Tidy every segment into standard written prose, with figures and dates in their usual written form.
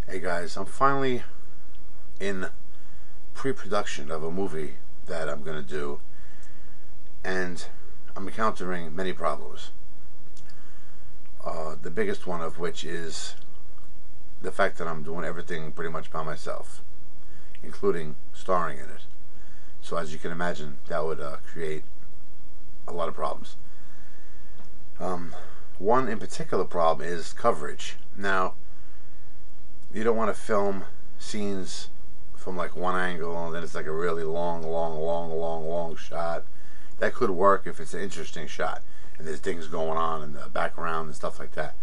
Hey guys, I'm finally in pre-production of a movie that I'm going to do, and I'm encountering many problems. The biggest one of which is the fact that I'm doing everything pretty much by myself, including starring in it. So as you can imagine, that would create a lot of problems. One in particular problem is coverage. Now, you don't want to film scenes from like one angle and then it's like a really long shot. That could work if it's an interesting shot and there's things going on in the background and stuff like that.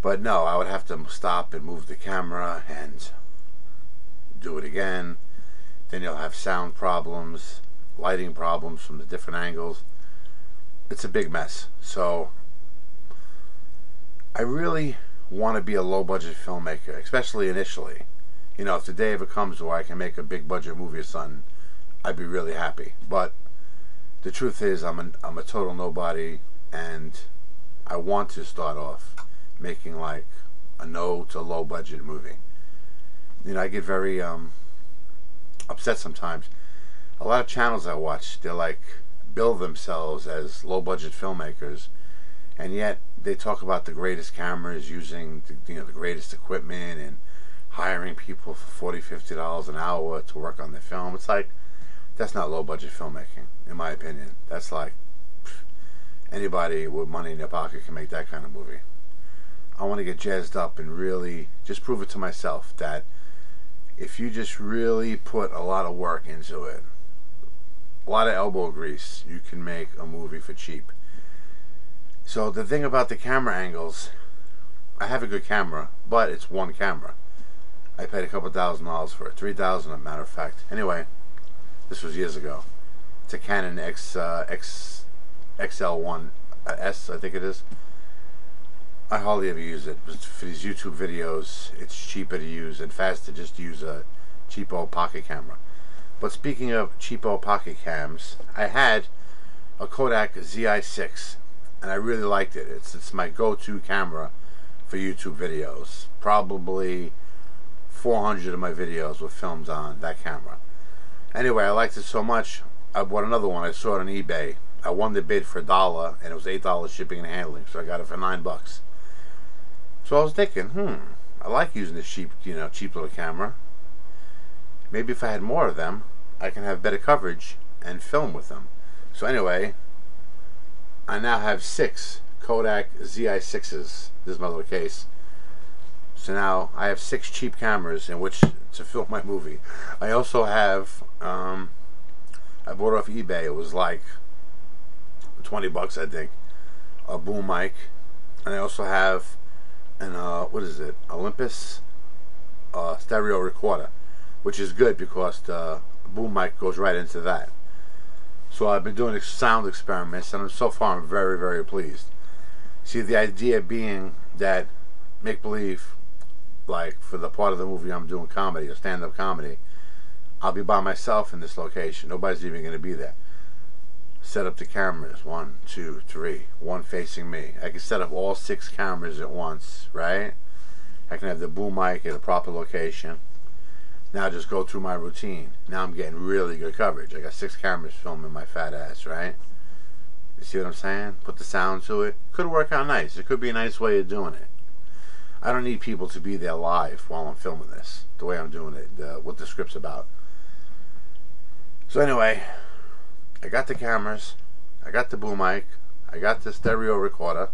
But no, I would have to stop and move the camera and do it again. Then you'll have sound problems, lighting problems from the different angles. It's a big mess. So I really want to be a low budget filmmaker, especially initially. You know, if the day ever comes where I can make a big budget movie or something, I'd be really happy. But the truth is, I'm a total nobody, and I want to start off making like a no to low budget movie. You know, I get very upset sometimes. A lot of channels I watch, they're like bill themselves as low budget filmmakers, and yet they talk about the greatest cameras, using the greatest equipment, and hiring people for $40–50 an hour to work on their film. It's like, that's not low budget filmmaking, in my opinion. That's like, anybody with money in their pocket can make that kind of movie. I want to get jazzed up and really just prove it to myself that if you just really put a lot of work into it, a lot of elbow grease, you can make a movie for cheap. So the thing about the camera angles, I have a good camera, but it's one camera. I paid a couple $1,000s for it, $3,000 as a matter of fact. Anyway, this was years ago. It's a Canon XL1 S, I think it is. I hardly ever use it. For these YouTube videos, it's cheaper to use and faster just to use a cheapo pocket camera. But speaking of cheapo pocket cams, I had a Kodak ZI-6, and I really liked it. It's my go-to camera for YouTube videos. Probably 400 of my videos were filmed on that camera. Anyway, I liked it so much, I bought another one. I saw it on eBay. I won the bid for $1, and it was $8 shipping and handling, so I got it for $9. So I was thinking, I like using this cheap little camera. Maybe if I had more of them, I can have better coverage and film with them. So anyway, I now have 6 Kodak ZI-6s. This is my little case. So now I have 6 cheap cameras in which to film my movie. I also have, I bought it off eBay. It was like $20, I think. A boom mic, and I also have an what is it? Olympus stereo recorder, which is good because the boom mic goes right into that. So I've been doing sound experiments, and so far I'm very, very pleased. See, the idea being that make believe, like for the part of the movie I'm doing comedy or stand-up comedy, I'll be by myself in this location. Nobody's even going to be there. Set up the cameras, 1, 2, 3, one facing me. I can set up all 6 cameras at once, right? I can have the boom mic at a proper location. Now just go through my routine. Now I'm getting really good coverage. I got 6 cameras filming my fat ass, right? You see what I'm saying? Put the sound to it. Could work out nice. It could be a nice way of doing it. I don't need people to be there live while I'm filming this, the way I'm doing it, what the script's about. So anyway, I got the cameras, I got the boom mic, I got the stereo recorder.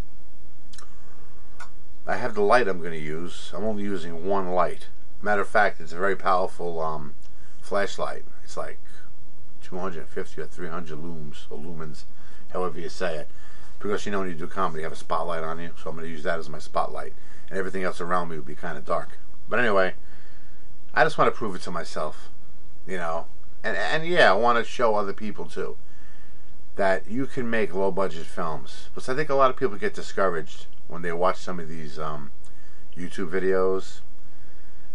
I have the light I'm going to use. I'm only using one light. Matter of fact, it's a very powerful flashlight. It's like 250 or 300 looms or lumens, however you say it. Because when you do comedy, you have a spotlight on you, so I'm going to use that as my spotlight. And everything else around me would be kind of dark. But anyway, I just want to prove it to myself, you know. And yeah, I want to show other people too that you can make low budget films. Because I think a lot of people get discouraged when they watch some of these YouTube videos.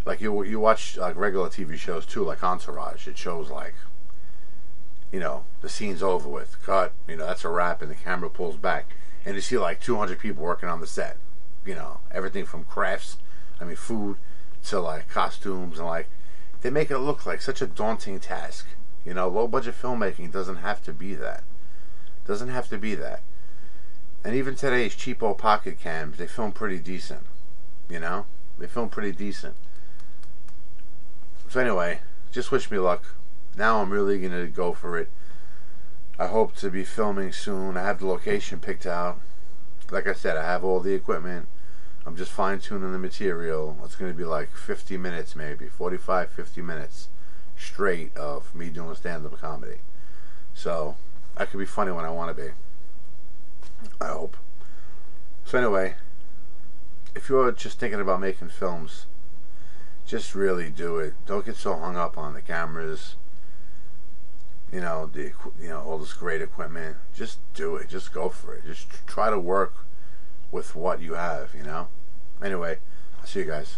Like you watch like regular TV shows too, like Entourage. It shows like, you know, the scene's over with, cut, you know, that's a wrap, and the camera pulls back, and you see like 200 people working on the set. You know, everything from crafts, I mean food, to like costumes, and like they make it look like such a daunting task. You know, low budget filmmaking doesn't have to be that. Doesn't have to be that. And even today's cheapo pocket cams, they film pretty decent. You know, they film pretty decent. So anyway, just wish me luck. Now I'm really gonna go for it. I hope to be filming soon. I have the location picked out. Like I said, I have all the equipment. I'm just fine-tuning the material. It's going to be like 50 minutes maybe, 45, 50 minutes straight of me doing stand-up comedy. So, I could be funny when I want to be. I hope. So anyway, if you're just thinking about making films, just really do it. Don't get so hung up on the cameras, you know, all this great equipment. Just do it. Just go for it. Just try to work with what you have, you know. Anyway, I'll see you guys.